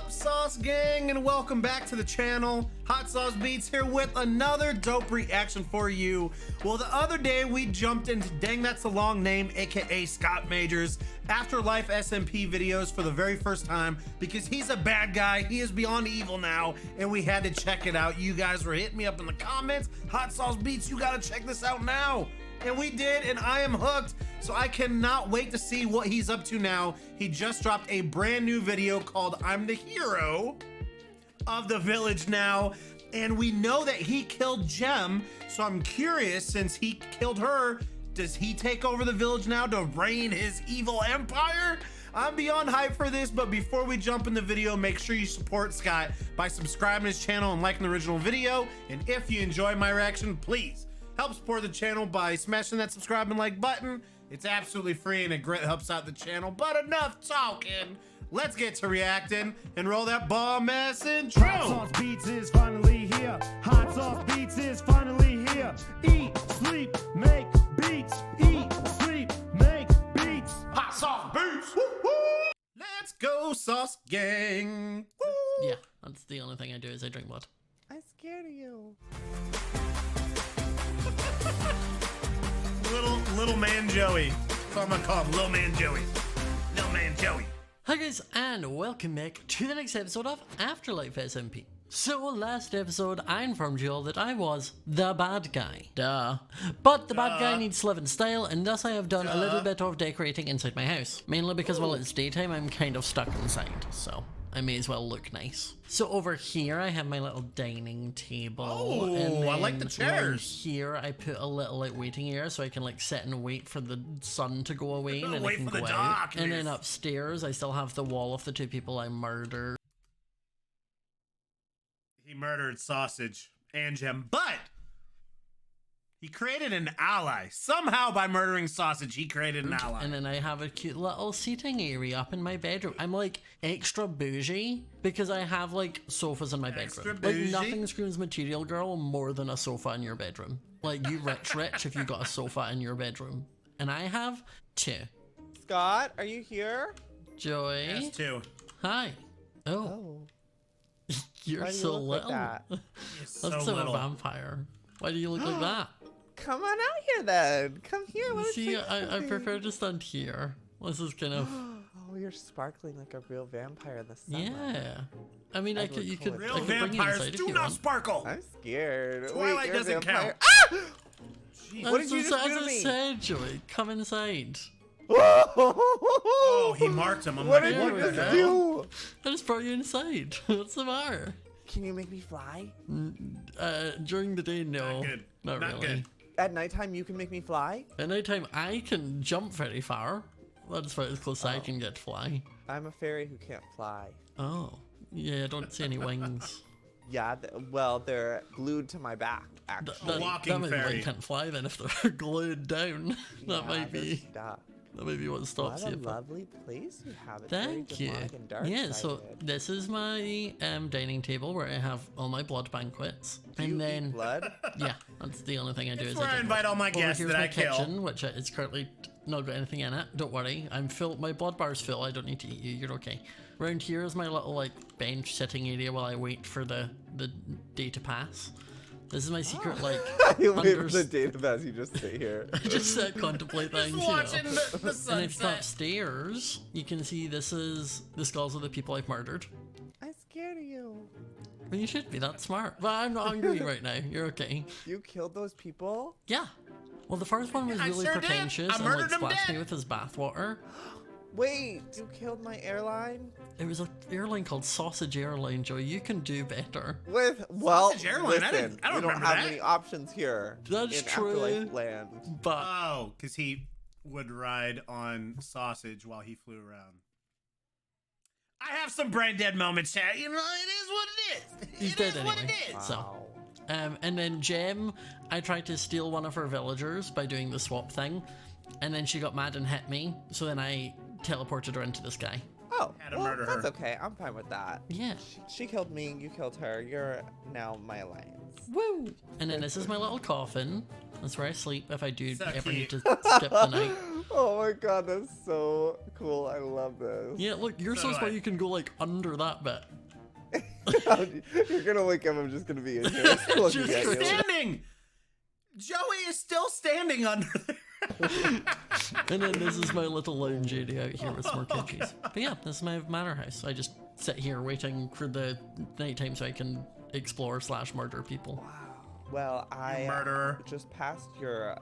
up, Sauce Gang, and welcome back to the channel. Hot Sauce Beats here with another dope reaction for you. Well, the other day we jumped into Dangthatsalongname, aka Scott Major's Afterlife SMP videos for the very first time because he's a bad guy. He is beyond evil now, and we had to check it out. You guys were hitting me up in the comments. Hot Sauce Beats, you gotta check this out now. And we did, and I am hooked. So I cannot wait to see what he's up to now. He just dropped a brand new video called I'm the Hero of the Village now. And we know that he killed Gem. So I'm curious, since he killed her, does he take over the village now to reign his evil empire? I'm beyond hype for this, but before we jump in the video, make sure you support Scott by subscribing to his channel and liking the original video. And if you enjoy my reaction, please help support the channel by smashing that subscribe and like button. It's absolutely free and it greatly helps out the channel. But enough talking. Let's get to reacting and roll that bomb ass intro. Hot Sauce Beats is finally here. Hot Sauce Beats is finally here. Eat, sleep, make beats. Eat, sleep, make beats. Hot Sauce Beats. Woo woo. Let's go, Sauce Gang. Woo. Yeah, that's the only thing I do is I drink blood. I'm scared of you. Little man Joey. That's what I'm gonna call him, Little Man Joey. Little Man Joey. Hi guys, and welcome back to the next episode of Afterlife SMP. So last episode I informed you all that I was the bad guy. Duh. But the bad guy needs to live in style, and thus I have done a little bit of decorating inside my house. Mainly because while it's daytime I'm kind of stuck inside, so I may as well look nice. So over here I have my little dining table. Oh, and then I like the chairs. Here I put a little like waiting area so I can like sit and wait for the sun to go away and then I wait can for go the out. darkness. And then upstairs I still have the wall of the two people I murdered. He murdered Sausage and Gem, but he created an ally. Somehow by murdering Sausage, he created an ally. And then I have a cute little seating area up in my bedroom. I'm like extra bougie because I have like sofas in my bedroom. Like nothing screams material girl more than a sofa in your bedroom. Like you rich if you got a sofa in your bedroom. And I have two. Scott, are you here? Joy. Yes, two. Hi. Oh. You're Why do you so look little. like that? So That's so little. a vampire. Why do you look like that? Come on out here then. Come here. Let See, us I prefer to stand here. This is kind of... Oh, you're sparkling like a real vampire in the sunlight. Yeah. I mean, That would you look could, cool. Real I could bring you vampires inside if do you not want. sparkle. I'm scared. Twilight Wait, you're a doesn't vampire. count. Ah! What did you just do to As I me? said, Joey, come inside. Oh, he marked him. I'm What like, did there you we just go. do? I just brought you inside. What's the matter? Can you make me fly? During the day, no. Not good. Not Not really. good. At nighttime, you can make me fly? At nighttime, I can jump very far. That's about as close as I can get to fly. I'm a fairy who can't fly. Oh. Yeah, I don't see any wings. Yeah, well, they're glued to my back, Th- actually. that, walking that might be why fairy. you can't fly then if they're glued down. Yeah, That might they're be stuck. what stops What a you. But lovely place you have. It's very thank you. demonic and dark Yeah, so sided. this is my dining table where I have all my blood banquets. Do you And eat then blood? yeah, that's the only thing I do It's is where I drink invite blood. all my Over guests here's that my I kill. kitchen, which is currently not got anything in it. Don't worry, I'm full. My blood bar's full. I don't need to eat you. You're okay. Around here is my little like bench sitting area while I wait for the day to pass. This is my secret like. You wait for unders- the database, you just sit here. I just contemplate things, you know. watching the And if you come sunset. upstairs, you can see this is the skulls of the people I've murdered. I'm scared of you. Well, you should be that smart. But I'm not hungry right now. You're okay. You killed those people? Yeah. Well, the first one was I really sure did. pretentious I and like murdered him splashed me dead. with his bathwater. Wait, you killed my airline? It was an airline called Sausage Airline, Joey. You can do better. With, well, Sausage Airline? I listen, don't we don't remember have that. many options here. That's in true. Afterlife land. But Oh, because he would ride on Sausage while he flew around. I have some brain dead moments, chat. You know, it is what it is. He's It dead is what anyway. it is. So. Wow. And then Gem, I tried to steal one of her villagers by doing the swap thing, and then she got mad and hit me, so then I teleported her into the sky. Oh, Had to well, murder that's her. okay. I'm fine with that. Yeah. She killed me, you killed her. You're now my alliance. Woo! And then this is my little coffin. That's where I sleep if I do So ever need cute. to skip the night. Oh my god, that's so cool. I love this. Yeah, look, you're So so do smart I. you can go like under that bit. You're gonna wake up. I'm just gonna be in here looking Just at you. Standing. Joey is still standing under there. And then this is my little lounge area out here with some more kitchies. But yeah, this is my manor house. I just sit here waiting for the nighttime so I can explore / murder people. Well, I Murderer. just passed your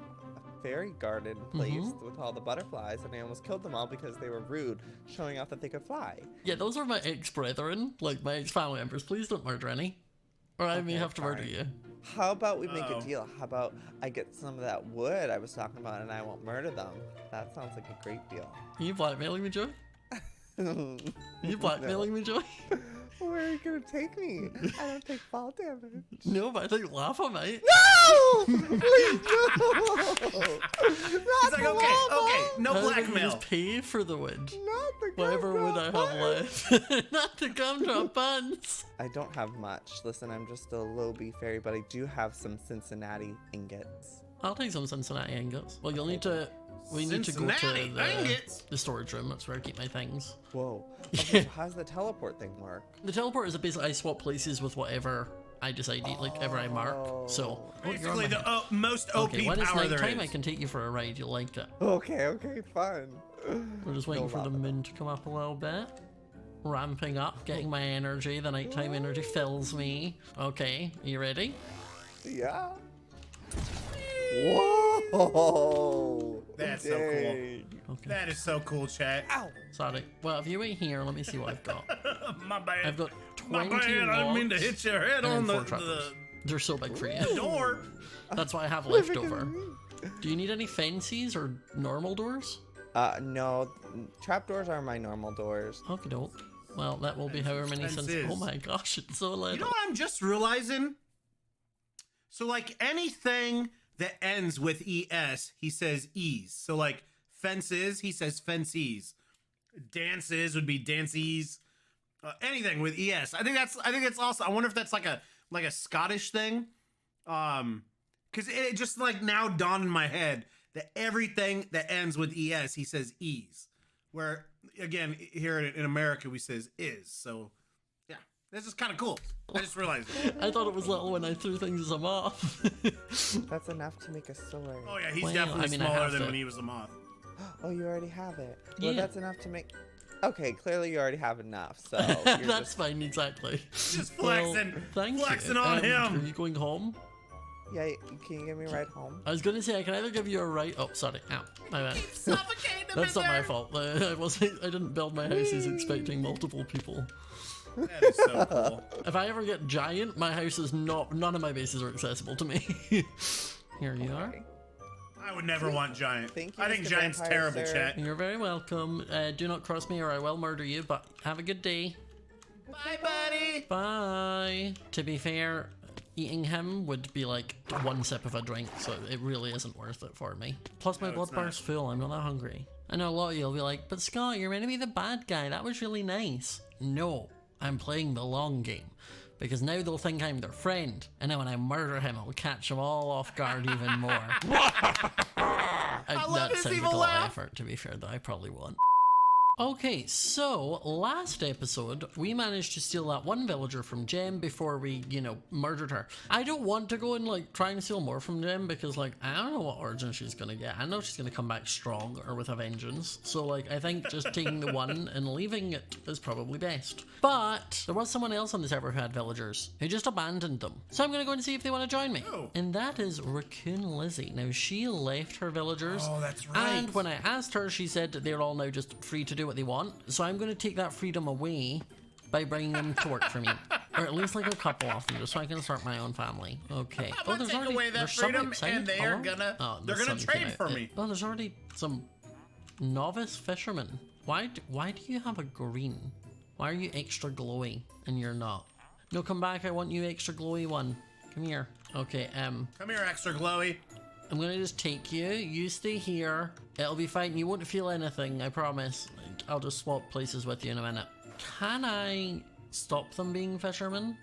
fairy garden place with all the butterflies, and I almost killed them all because they were rude, showing off that they could fly. Yeah, those are my ex-brethren, like my ex-family members. Please don't murder any. Or I may have to murder fine. you. How about we make a deal? How about I get some of that wood I was talking about, and I won't murder them? That sounds like a great deal. Are you blackmailing me, Joey? Are you blackmailing me, Joey? Where are you gonna take me? I don't take fall damage. No, but I think lava might. No! Please, no! He's like, okay, no How did I blackmail. just pay for the wood? Not the Whatever wood I have left. Not to come to a buns. I don't have much. Listen, I'm just a low-B fairy, but I do have some Cincinnati ingots. I'll take some Cincinnati ingots. Well, you'll need to... We need to go Cincinnati to ingots? the storage room. That's where I keep my things. Whoa. Okay, so how's the teleport thing work? The teleport is basically I swap places with whatever I decide, like ever I mark. So, Basically, the most OP okay, when it's power there nighttime, I is. can take you for a ride. You'll like it. Okay, fun. We're just waiting No for the lava. moon to come up a little bit. Ramping up, getting my energy. The nighttime energy fills me. Okay, are you ready? Yeah. Whoa! That's so cool. Okay. That is so cool, chat. Ow! Sorry. Well, if you wait here, let me see what I've got. My bad. I've got My 20 bad. I didn't mean to logs hit your head and on 4 the trappers. They're so big for you. door. That's what I have left over. Do you need any fences or normal doors? No. Trapdoors are my normal doors. Okie doke. Well, that will be however many since. Fences. Oh my gosh, it's so You little. know what I'm just realizing? So, like, anything that ends with ES, he says ease. So, like, fences, he says fences. Dances would be dances. Anything with ES. I think that's awesome. I wonder if that's like a Scottish thing. Because it just like now dawned in my head that everything that ends with ES, he says ease. Where again, here in America, we says is. So yeah, this is kind of cool. I just realized it. I thought it was little when I threw things as a moth. That's enough to make a sword. Oh yeah, he's Well, definitely I mean, I smaller have than to- when he was a moth. Oh, you already have it. Well, Yeah. that's enough to make... Okay, clearly you already have enough, so... you're That's just... fine, exactly. Just flexing, Well, thank flexing you. on Are him. you going home? Yeah, can you give me a ride home? I was going to say I can either give you a ride. Oh, sorry. Ow, my bad. Suffocating him That's in not my there. fault. I didn't build my houses expecting multiple people. That is so cool. If I ever get giant, my house is not. None of my bases are accessible to me. Here you are. Okay. I would never want giant. Thank you, I think Mr. giant's Vampire, terrible, sir. chat. You're very welcome. Do not cross me or I will murder you. But have a good day. Bye, buddy. Bye. To be fair, eating him would be like 1 sip of a drink, so it really isn't worth it for me. Plus my No, blood it's not. bar's full, I'm not that hungry. I know a lot of you will be like, but Scott, you're meant to be the bad guy, that was really nice. No, I'm playing the long game. Because now they'll think I'm their friend, and then when I murder him, I'll catch them all off guard even more. love That his sounds like evil a lot of laugh. effort, to be fair, though I probably won't. Okay, so last episode, we managed to steal that one villager from Jem before we, murdered her. I don't want to go and, try and steal more from Jem because, I don't know what origin she's gonna get. I know she's gonna come back strong or with a vengeance. So, I think just taking the one and leaving it is probably best. But there was someone else on the server who had villagers who just abandoned them. So I'm gonna go and see if they want to join me. Oh. And that is Raccoon Lizzie. Now, she left her villagers. Oh, that's right. And when I asked her, she said that they're all now just free to do what they want. So I'm going to take that freedom away by bringing them to work for me. Or at least a couple of them, just so I can start my own family. Okay. I'm gonna take away that there's somebody freedom, outside. and they're Hello? gonna Oh, they're the gonna sun trade came out. for me. Oh, there's already some novice fishermen. Why do you have a green? Why are you extra glowy and you're not? No, come back. I want you extra glowy one. Come here. Okay. Come here, extra glowy. I'm gonna just take you. You stay here. It'll be fine. You won't feel anything, I promise. I'll just swap places with you in a minute. Can I stop them being fishermen?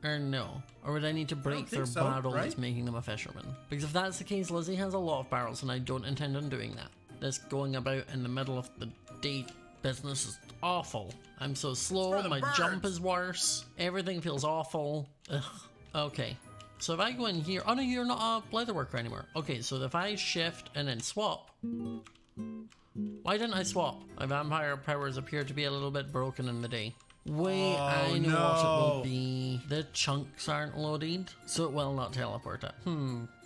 Or no? Or would I need to break their think so, barrel right? that's making them a fisherman? Because if that's the case, Lizzie has a lot of barrels and I don't intend on doing that. This going about in the middle of the day business is awful. I'm so slow, my jump is worse. Everything feels awful. Ugh. Okay. So if I go in here, oh no, you're not a leatherworker anymore. Okay, so if I shift and then swap. Why didn't I swap? My vampire powers appear to be a little bit broken in the day. Wait, I know what it will be. The chunks aren't loaded, so it will not teleport it.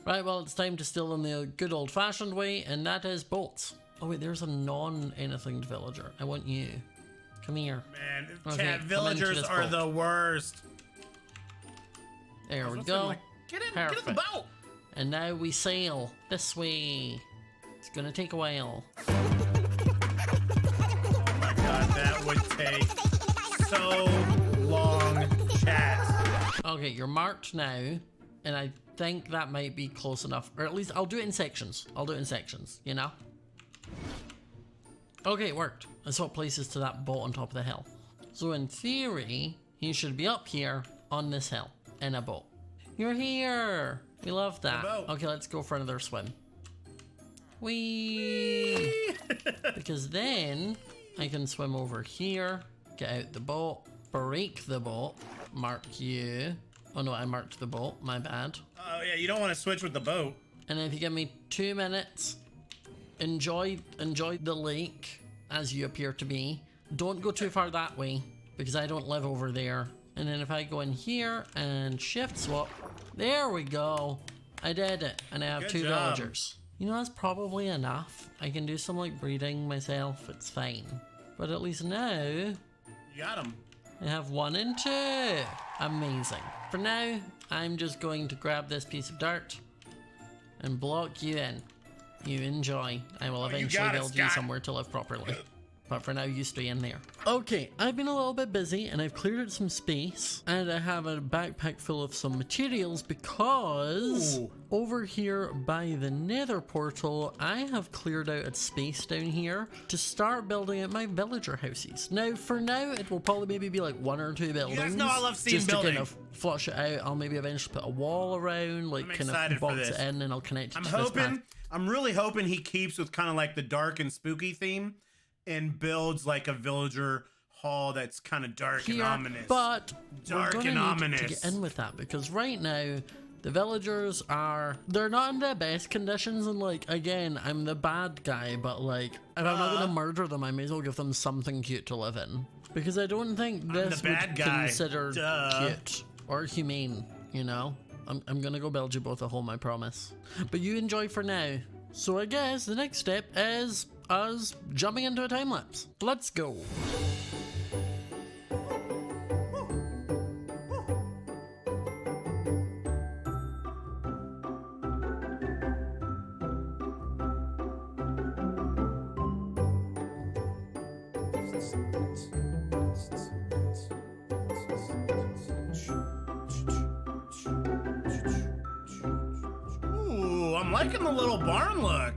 Right, well, it's time to steal them the good old-fashioned way, and that is bolts. Oh wait, there's a non-anything villager. I want you. Come here. Man, Okay, chat, villagers are boat. the worst. There we go. Like, get in Perfect. the boat. And now we sail this way. It's gonna take a while. Oh my god, that would take so long, chat. Okay, you're marked now, and I think that might be close enough. Or at least I'll do it in sections. I'll do it in sections, you know? Okay, it worked. I swapped places to that boat on top of the hill. So in theory, he should be up here on this hill in a boat. You're here! We love that. Okay, let's go for another swim. Whee! Because then I can swim over here, get out the boat, break the boat, mark you. Oh no, I marked the boat, my bad. Oh yeah, you don't want to switch with the boat. And if you give me 2 minutes, enjoy the lake as you appear to be. Don't go too far that way because I don't live over there. And then if I go in here and shift swap, there we go. I did it, and I have Good 2 job. villagers. You know, that's probably enough. I can do some like breeding myself, it's fine. But at least now, You got him. I have 1 and 2. Amazing. For now, I'm just going to grab this piece of dirt and block you in. You enjoy. I will eventually got it, build you Scott. somewhere to live properly. But for now, you stay in there. Okay, I've been a little bit busy and I've cleared out some space. And I have a backpack full of some materials because over here by the nether portal, I have cleared out a space down here to start building out my villager houses. Now, for now, it will probably maybe be like 1 or 2 buildings. You guys know I love seeing just building. to kind of flush it out. I'll maybe eventually put a wall around, like I'm kind excited of for box this. it in, and I'll connect it to this path. I'm really hoping he keeps with kind of like the dark and spooky theme and builds like a villager hall that's kind of dark and Here, ominous. but Dark we're and gonna need ominous. to get in with that because right now the villagers they're not in the best conditions, and like again, I'm the bad guy, but like if I'm not gonna murder them, I may as well give them something cute to live in because I don't think this the would bad be guy. considered Duh. cute or humane, you know. I'm gonna go build you both a home, I promise. But you enjoy for now. So I guess the next step is us jumping into a time lapse. Let's go. Ooh, I'm liking the little barn look.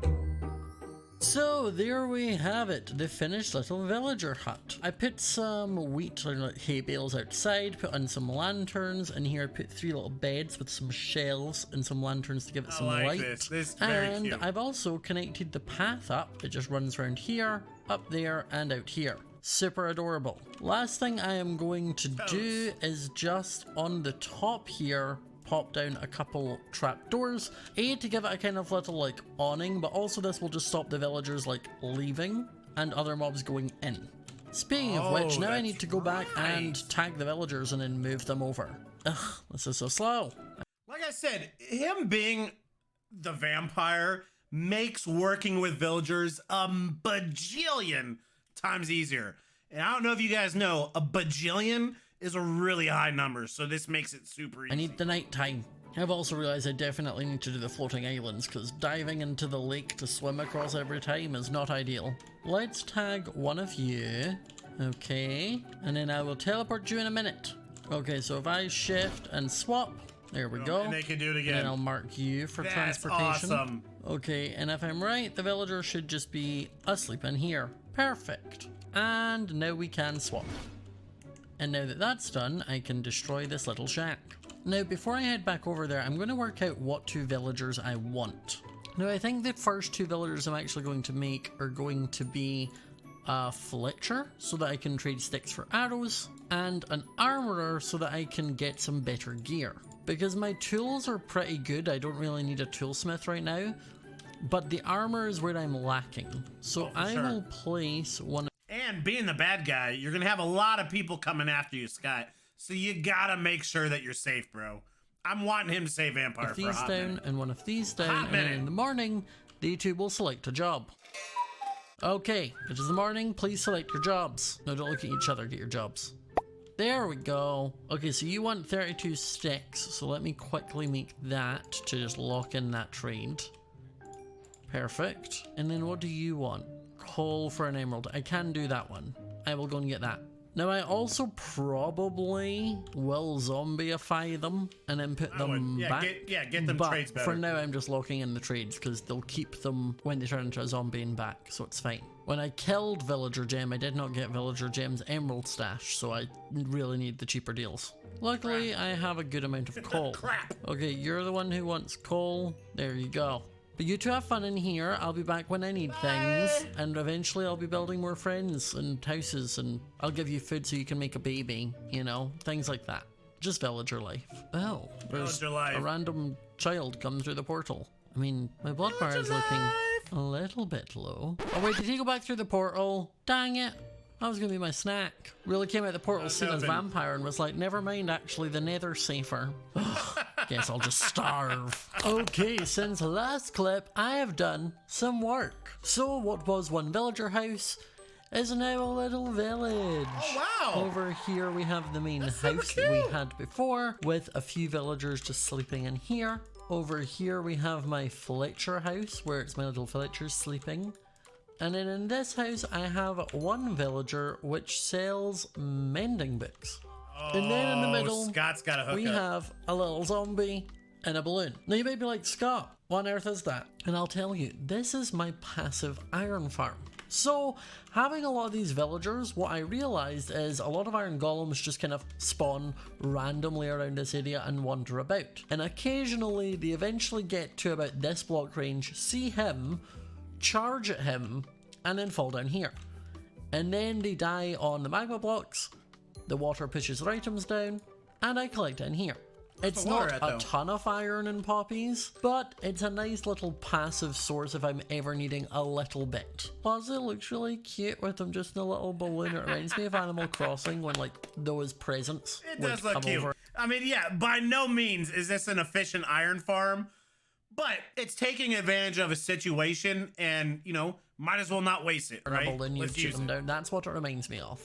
So there we have it, the finished little villager hut. I put some wheat or like hay bales outside, put on some lanterns, and here I put 3 little beds with some shelves and some lanterns to give it some like light. this. This is very and cute. I've also connected the path up. It just runs around here, up there, and out here. Super adorable. Last thing I am going to do is just on the top here, pop down a couple trapdoors, to give it a kind of little like awning, but also this will just stop the villagers like leaving and other mobs going in. Speaking of which, now I that's need to go back and right. tag the villagers and then move them over. Ugh, this is so slow. Like I said, him being the vampire makes working with villagers a bajillion times easier. And I don't know if you guys know, a bajillion is a really high number, so this makes it super easy. I need the night time. I've also realized I definitely need to do the floating islands because diving into the lake to swim across every time is not ideal. Let's tag one of you. Okay. And then I will teleport you in a minute. Okay, so if I shift and swap, there we go. And they can do it again. And then I'll mark you for That's transportation. awesome. Okay, and if I'm right, the villager should just be asleep in here. Perfect. And now we can swap. And now that that's done, I can destroy this little shack. Now, before I head back over there, I'm going to work out what 2 villagers I want. Now, I think the first 2 villagers I'm actually going to make are going to be a Fletcher so that I can trade sticks for arrows, and an armorer so that I can get some better gear. Because my tools are pretty good, I don't really need a toolsmith right now, but the armor is where I'm lacking. So I will place one. And being the bad guy, you're gonna have a lot of people coming after you, Scott. So you gotta make sure that you're safe, bro. I'm wanting him to say vampire of for a these hot down minute. and one of these down, Hot and then minute. in the morning, the two will select a job. Okay, it is the morning, please select your jobs. No, don't look at each other, get your jobs. There we go. Okay, so you want 32 sticks, so let me quickly make that to just lock in that trade. Perfect. And then what do you want? Coal for an emerald. I can do that one. I will go and get that. Now I also probably will zombieify them and then put them back. Get them but trades better. for now I'm just locking in the trades because they'll keep them when they turn into a zombie and back, so it's fine. When I killed Villager Gem, I did not get Villager Gem's emerald stash, so I really need the cheaper deals. Luckily, I have a good amount of coal. Crap. Okay, you're the one who wants coal. There you go. But you two have fun in here. I'll be back when I need things, and eventually I'll be building more friends and houses, and I'll give you food so you can make a baby, you know, things like that. Just villager life. Oh, there's Villager life. a random child come through the portal. I mean, my blood bar is looking a little bit low. Oh wait, did he go back through the portal? Dang it. That was gonna be my snack. Really came out the portal seen as vampire and was like, never mind, actually the nether's safer. Guess I'll just starve. Okay, since the last clip, I have done some work. So what was one villager house is now a little village. Oh, wow. Over here we have the main super house that we cute. had before with a few villagers just sleeping in here. Over here we have my Fletcher house where it's my little Fletchers sleeping. And then in this house I have one villager which sells mending books. And then in the middle, Scott's got a hook we have a little zombie and a balloon. Now you may be like, Scott, what on earth is that? And I'll tell you, this is my passive iron farm. So, having a lot of these villagers, what I realized is a lot of iron golems just kind of spawn randomly around this area and wander about. And occasionally, they eventually get to about this block range, see him, charge at him, and then fall down here. And then they die on the magma blocks, the water pushes their items down, and I collect in here. It's the water not at, a though? ton of iron and poppies, but it's a nice little passive source if I'm ever needing a little bit. Plus it looks really cute with them just in a little balloon. It reminds me of Animal Crossing when like those presents It would does look come cute. over. I mean, yeah, by no means is this an efficient iron farm, but it's taking advantage of a situation and, you know, might as well not waste it, right? A balloon, you Let's shoot use them it. down. That's what it reminds me of.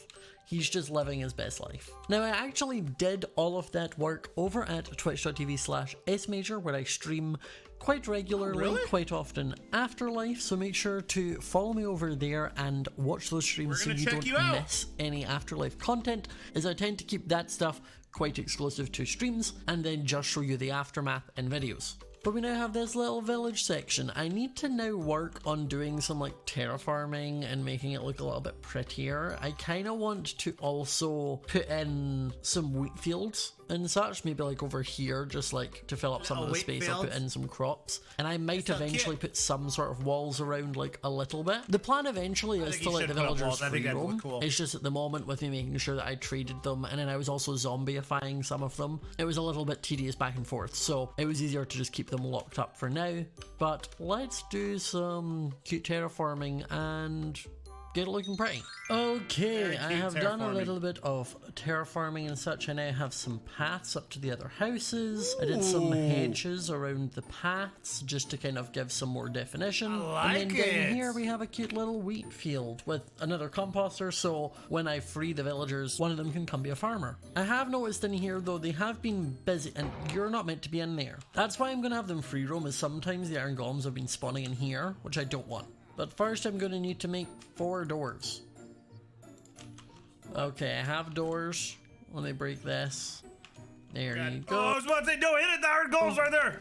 He's just living his best life. Now, I actually did all of that work over at twitch.tv/smajor, where I stream quite regularly, really? quite often Afterlife, so make sure to follow me over there and watch those streams so gonna you check don't you out. miss any Afterlife content, as I tend to keep that stuff quite exclusive to streams and then just show you the aftermath in videos. But we now have this little village section. I need to now work on doing some like terraforming and making it look a little bit prettier. I kind of want to also put in some wheat fields and such, maybe like over here, just like to fill up some of the wheat space. I'll put fields? in some crops, and I might so eventually cute. put some sort of walls around like a little bit. The plan eventually is think to you let the should put up villagers walls. I think free that'd look roam. cool. It's just at the moment with me making sure that I traded them, and then I was also zombieifying some of them. It was a little bit tedious back and forth, so it was easier to just keep them locked up for now. But let's do some cute terraforming and get it looking pretty. Okay, Very I cute have done a terraforming. little bit of terraforming and such. I now have some paths up to the other houses. I did some hedges around the paths just to kind of give some more definition. I and then like down it. here we have a cute little wheat field with another composter, so when I free the villagers, one of them can come be a farmer. I have noticed in here though, they have been busy, and you're not meant to be in there. That's why I'm going to have them free roam, as sometimes the iron golems have been spawning in here, which I don't want. But first I'm going to need to make 4 doors. Okay, I have doors. Let me break this. There you Oh, go. I was about to say, don't hit it, the iron goals right there.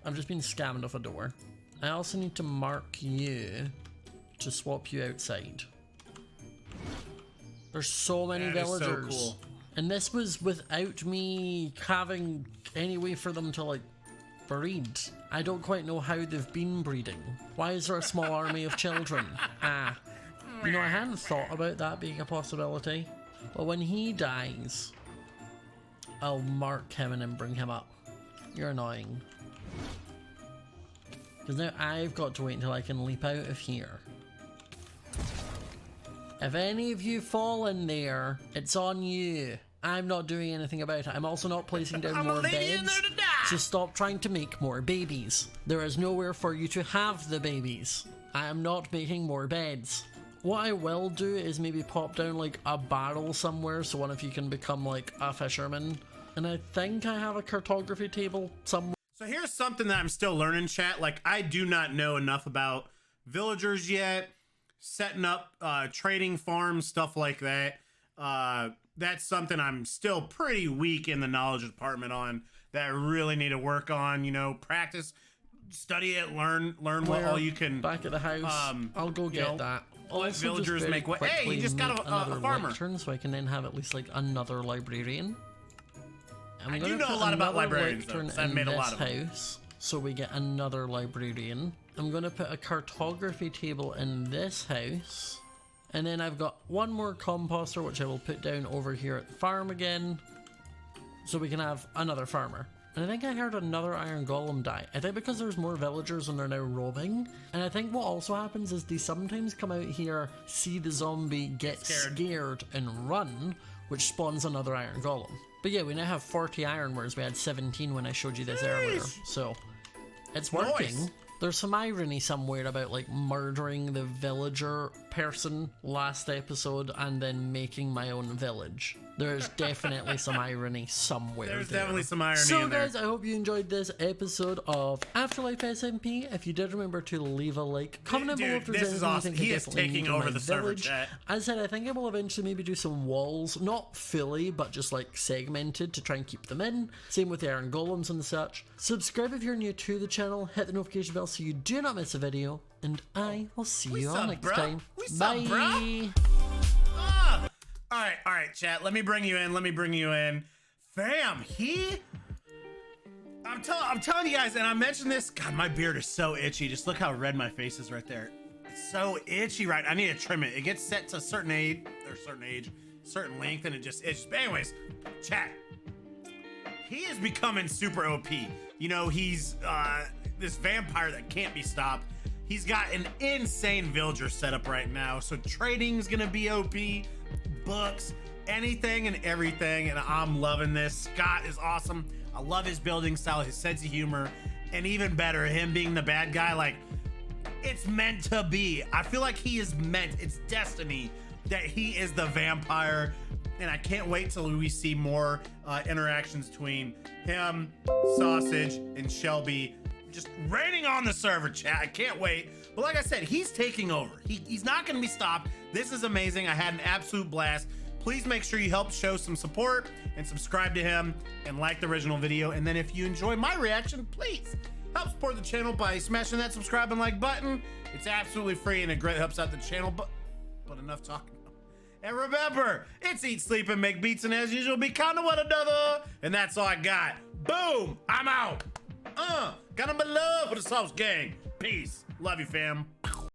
I've just been scammed off a door. I also need to mark you to swap you outside. There's so many That is so villagers. cool. And this was without me having any way for them to like breed. I don't quite know how they've been breeding. Why is there a small army of children? Ah, You know, I hadn't thought about that being a possibility. But when he dies, I'll mark him and then bring him up. You're annoying. Because now I've got to wait until I can leap out of here. If any of you fall in there, it's on you. I'm not doing anything about it. I'm also not placing down more beds, so stop trying to make more babies. There is nowhere for you to have the babies. I am not making more beds. What I will do is maybe pop down like a barrel somewhere so one of you can become like a fisherman. And I think I have a cartography table somewhere. So here's something that I'm still learning, chat. Like, I do not know enough about villagers yet, setting up trading farms, stuff like that. That's something I'm still pretty weak in the knowledge department on, that I really need to work on, you know, practice, study it, learn what all you can. Back at the house. I'll go get that. Let villagers make way. Hey, you just got a farmer. Lectern, so I can then have at least like another librarian. I do know a lot about librarians, though, 'cause I've made a lot of them. House, so we get another librarian. I'm going to put a cartography table in this house. And then I've got one more composter, which I will put down over here at the farm again. So we can have another farmer. And I think I heard another iron golem die. I think because there's more villagers and they're now roaming. And I think what also happens is they sometimes come out here, see the zombie, get scared and run, which spawns another iron golem. But yeah, we now have 40 iron, whereas we had 17 when I showed you this earlier. So it's working. Nice. There's some irony somewhere about like murdering the villager person last episode and then making my own village. There's definitely some irony somewhere. There's definitely some irony in there. So guys, I hope you enjoyed this episode of Afterlife SMP. If you did, remember to leave a like, comment down below if there's anything awesome. you think He is taking over the server, chat. As I said, I think I will eventually maybe do some walls, not fully, but just like segmented to try and keep them in. Same with the iron golems and such. Subscribe if you're new to the channel, hit the notification bell so you do not miss a video, and I will see you all next time. Bye. All right, chat. Let me bring you in. Fam, I'm telling you guys, and I mentioned this. God, my beard is so itchy. Just look how red my face is right there. It's so itchy, right? I need to trim it. It gets set to a certain age, certain length, and it just itches. But anyways, chat. He is becoming super OP. You know, he's this vampire that can't be stopped. He's got an insane villager setup right now. So trading's gonna be OP. Books, anything and everything, and I'm loving this. Scott is awesome. I love his building style, his sense of humor, and even better, him being the bad guy. Like, it's meant to be. I feel like he is meant. It's destiny that he is the vampire, and I can't wait till we see more interactions between him, Sausage, and Shelby, just reigning on the server, chat. I can't wait. But like I said, he's taking over. He's not going to be stopped. This is amazing. I had an absolute blast. Please make sure you help show some support and subscribe to him and like the original video. And then if you enjoy my reaction, please help support the channel by smashing that subscribe and like button. It's absolutely free and it greatly helps out the channel. But enough talking. And remember, it's eat, sleep, and make beats, and as usual, be kind to one another. And that's all I got. Boom! I'm out. Got him love for the Sauce Gang. Peace. Love you, fam.